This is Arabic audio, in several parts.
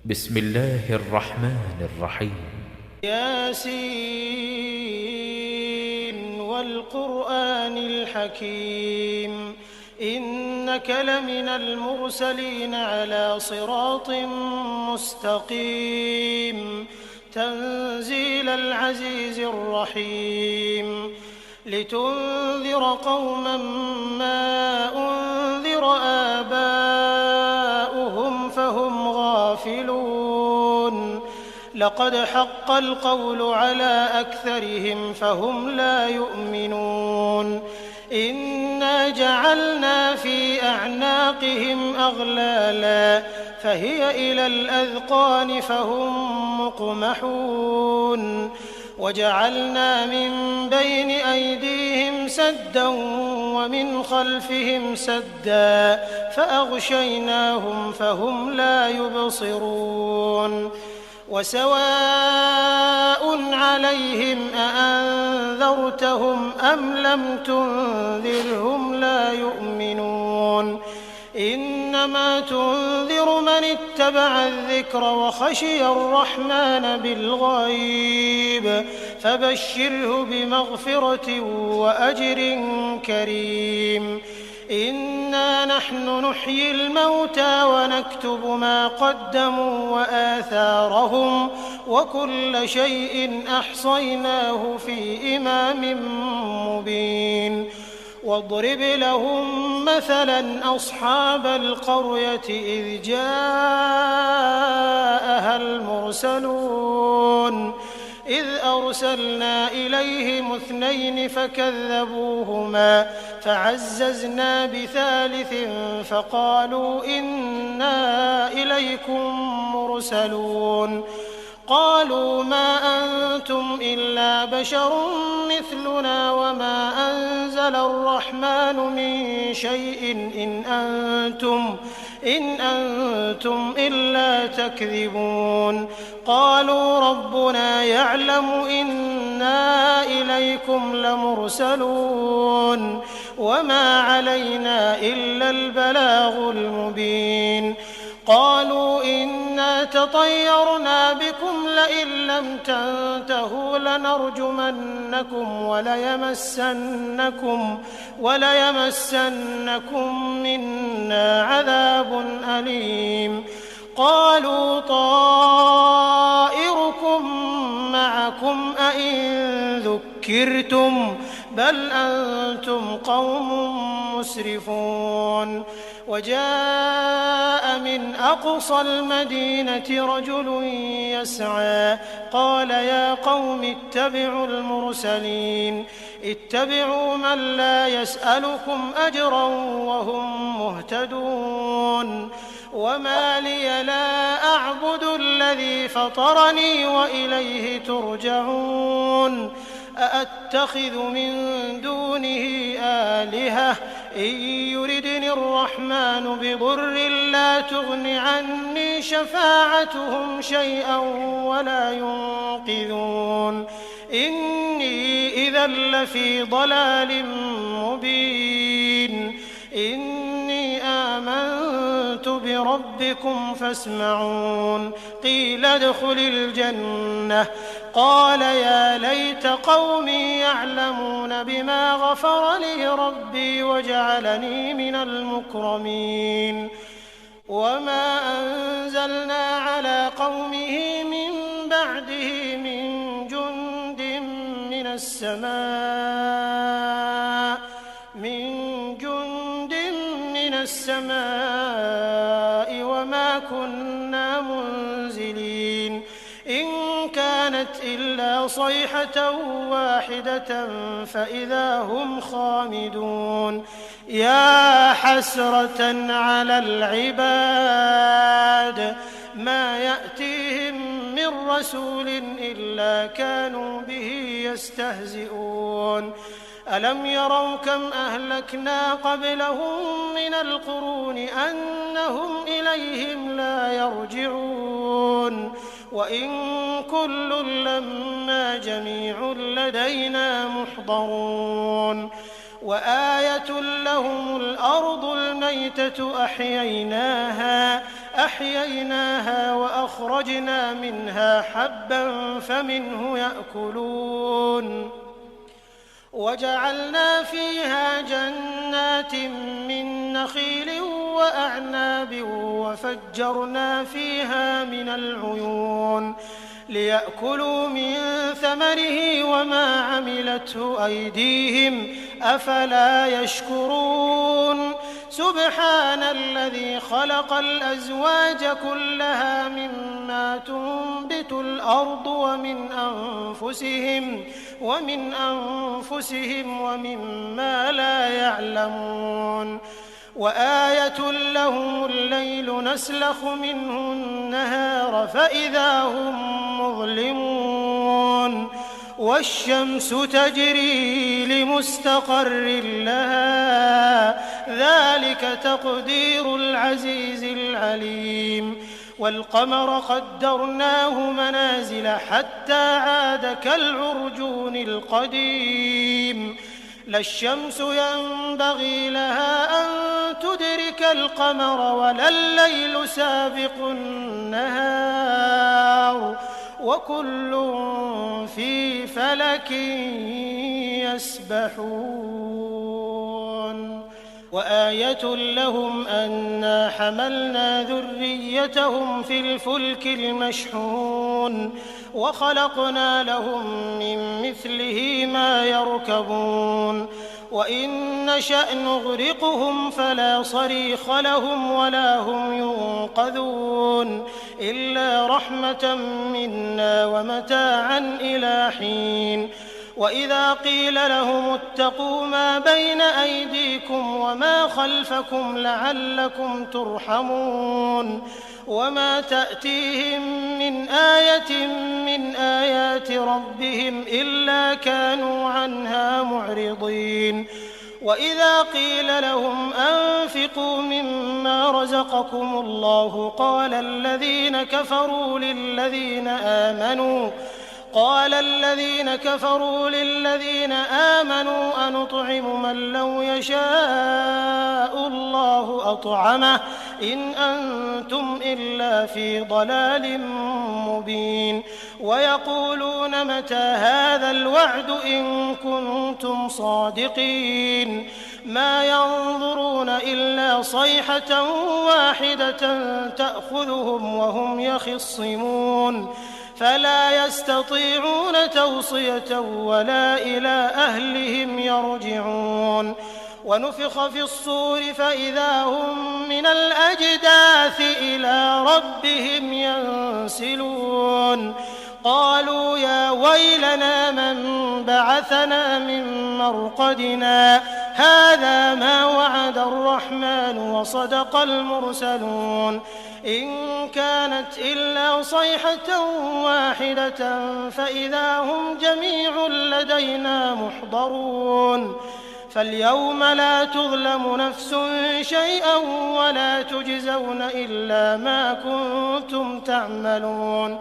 بسم الله الرحمن الرحيم. ياسين والقرآن الحكيم إنك لمن المرسلين على صراط مستقيم تنزيل العزيز الرحيم لتنذر قوما ما أنذر آباؤهم فهم غافلون لقد حق القول على أكثرهم فهم لا يؤمنون إنا جعلنا في أعناقهم أغلالا فهي إلى الأذقان فهم مقمحون وجعلنا من بين أيديهم سدا ومن خلفهم سدا فأغشيناهم فهم لا يبصرون وسواء عليهم أأنذرتهم أم لم تنذرهم لا يؤمنون إنما تنذر من اتبع الذكر وخشي الرحمن بالغيب فبشره بمغفرة وأجر كريم إنا نحن نحيي الموتى ونكتب ما قدموا وآثارهم وكل شيء أحصيناه في إمام مبين واضرب لهم مثلا أصحاب القرية إذ جاءها المرسلون إذ أرسلنا إليهم 2 فكذبوهما فعززنا بثالث فقالوا إنا إليكم مرسلون قالوا ما أنتم إلا بشر مثلنا وما أنزل الرحمن من شيء إن أنتم إلا تكذبون قالوا ربنا يعلم إنا إليكم لمرسلون وما علينا إلا البلاغ المبين قالوا إنا تطيرنا بكم لئن لم تنتهوا لنرجمنكم وليمسنكم منا عذاب أليم قالوا طائركم معكم أئن ذكرتم بل أنتم قوم مسرفون وجاء من أقصى المدينة رجل يسعى قال يا قوم اتبعوا المرسلين اتبعوا من لا يسألكم أجرا وهم مهتدون وما لي لا أعبد الذي فطرني وإليه ترجعون أأتخذ من دونه آلهة إن يردني الرحمن بضر لا تغن عني شفاعتهم شيئا ولا ينقذون إني إذا لفي ضلال مبين إني آمنت بربكم فاسمعون قيل ادخل الجنة قال يا ليت قومي يعلمون بما غفر لي ربي وجعلني من المكرمين وما أنزلنا على قومه من بعده من جند من السماء وما كنا منزلين إن كانت إلا صيحة واحدة فإذا هم خامدون يا حسرة على العباد ما يأتيهم من رسول إلا كانوا به يستهزئون ألم يروا كم أهلكنا قبلهم من القرون أنهم إليهم لا يرجعون وإن كل لما جميع لدينا محضرون وآية لهم الأرض الميتة أحييناها فأخرجنا منها حبا فمنه يأكلون وجعلنا فيها جنات من نخيل وأعناب وفجرنا فيها من العيون ليأكلوا من ثمره وما عملته أيديهم أفلا يشكرون سبحان الذي خلق الأزواج كلها مما تنبت الأرض ومن أنفسهم ومما لا يعلمون وآية لهم الليل نسلخ منه النهار فإذا هم مظلمون والشمس تجري لمستقر لها ذلك تقدير العزيز العليم والقمر قدرناه منازل حتى عاد كالعرجون القديم لا الشمس ينبغي لها أن تدرك القمر ولا الليل سابق النهار وكل في فلك يسبحون وآية لهم أنا حملنا ذريتهم في الفلك المشحون وخلقنا لهم من مثله ما يركبون وإن نشأ نغرقهم فلا صريخ لهم ولا هم ينقذون إلا رحمة منا ومتاعا إلى حين وإذا قيل لهم اتقوا ما بين أيديكم وما خلفكم لعلكم ترحمون وما تأتيهم من آية من آيات ربهم إلا كانوا عنها معرضين وإذا قيل لهم أنفقوا مما رزقكم الله قال الذين كفروا للذين آمنوا أنطعم من لو يشاء الله أطعمه إن أنتم إلا في ضلال مبين ويقولون متى هذا الوعد إن كنتم صادقين ما ينظرون إلا صيحة واحدة تأخذهم وهم يخصمون فلا يستطيعون توصية ولا إلى أهلهم يرجعون ونفخ في الصور فإذا هم من الأجداث إلى ربهم ينسلون قالوا يا ويلنا من بعثنا من مرقدنا هذا ما وعد الرحمن وصدق المرسلون إن كانت إلا صيحة واحدة فإذا هم جميع لدينا محضرون فاليوم لا تظلم نفس شيئا ولا تجزون إلا ما كنتم تعملون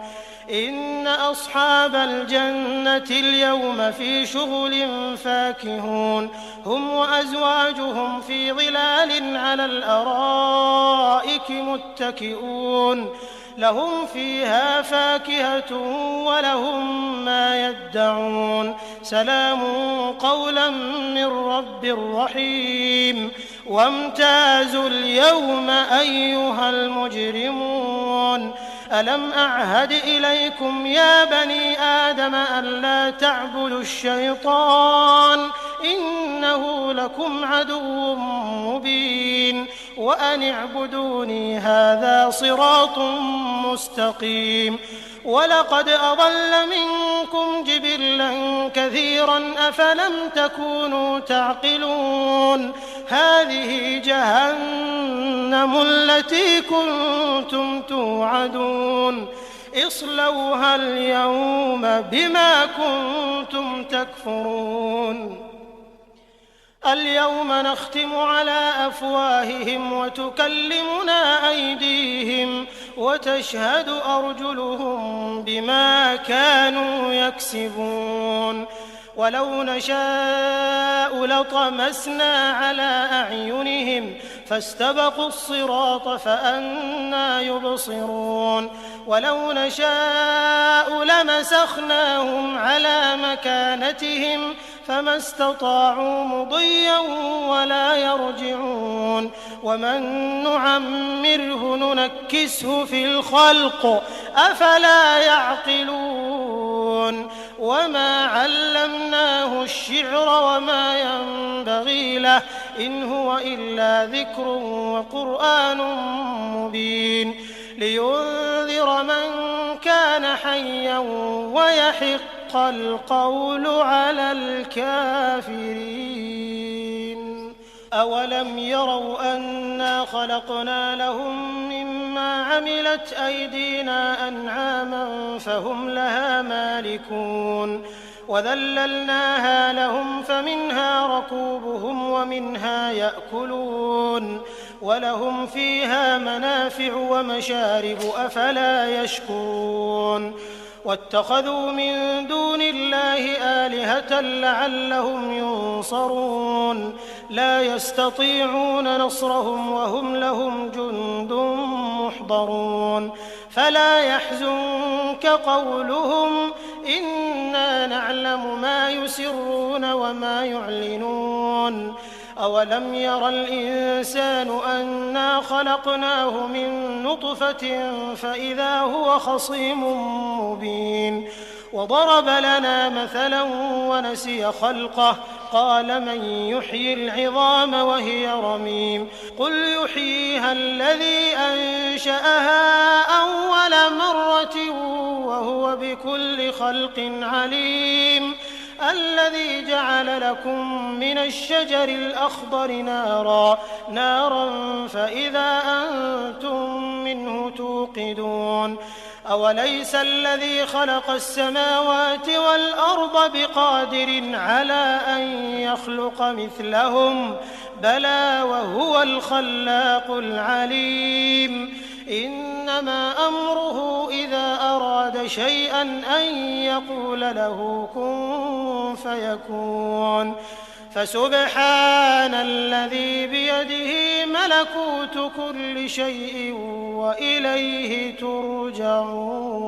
إن أصحاب الجنة اليوم في شغل فاكهون هم وأزواجهم في ظلال على الأرائك متكئون لهم فيها فاكهة ولهم ما يدعون سلام قولا من رب رحيم وامتازوا اليوم أيها المجرمون ألم أعهد إليكم يا بني آدم ألا تعبدوا الشيطان إنه لكم عدو مبين وأن اعبدوني هذا صراط مستقيم ولقد أضل منكم جبلا كثيرا أفلم تكونوا تعقلون هذه جهنم التي كنتم توعدون اصلوها اليوم بما كنتم تكفرون اليوم نختم على أفواههم وتكلمنا أيديهم وتشهد أرجلهم بما كانوا يكسبون ولو نشاء لطمسنا على أعينهم فاستبقوا الصراط فأنى يبصرون ولو نشاء لمسخناهم على مكانتهم فما استطاعوا مضيا ولا يرجعون ومن نعمره ننكسه في الخلق أفلا يعقلون وما علمناه الشعر وما ينبغي له إن هو إلا ذكر وقرآن مبين لينذر من كان حيا ويحق القول على الكافرين أولم يروا أنا خلقنا لهم مما عملت أيدينا أنعاما فهم لها مالكون وذللناها لهم فمنها ركوبهم ومنها يأكلون ولهم فيها منافع ومشارب أفلا يشكرون واتخذوا من دون الله آلهة لعلهم ينصرون لا يستطيعون نصرهم وهم لهم جند محضرون فلا يحزنك قولهم إنا نعلم ما يسرون وما يعلنون أولم ير الإنسان أنا خلقناه من نطفة فإذا هو خصيم مبين وضرب لنا مثلا ونسي خلقه قال من يحيي العظام وهي رميم قل يحييها الذي أنشأها أول مرة وهو بكل خلق عليم الذي جعل لكم من الشجر الأخضر نارا فإذا أنتم منه توقدون أوليس الذي خلق السماوات والأرض بقادر على أن يخلق مثلهم بلى وهو الخلاق العليم إنما أمره إذا أراد شيئا أن يقول له كن فيكون فسبحان الذي بيده ملكوت كل شيء وإليه ترجعون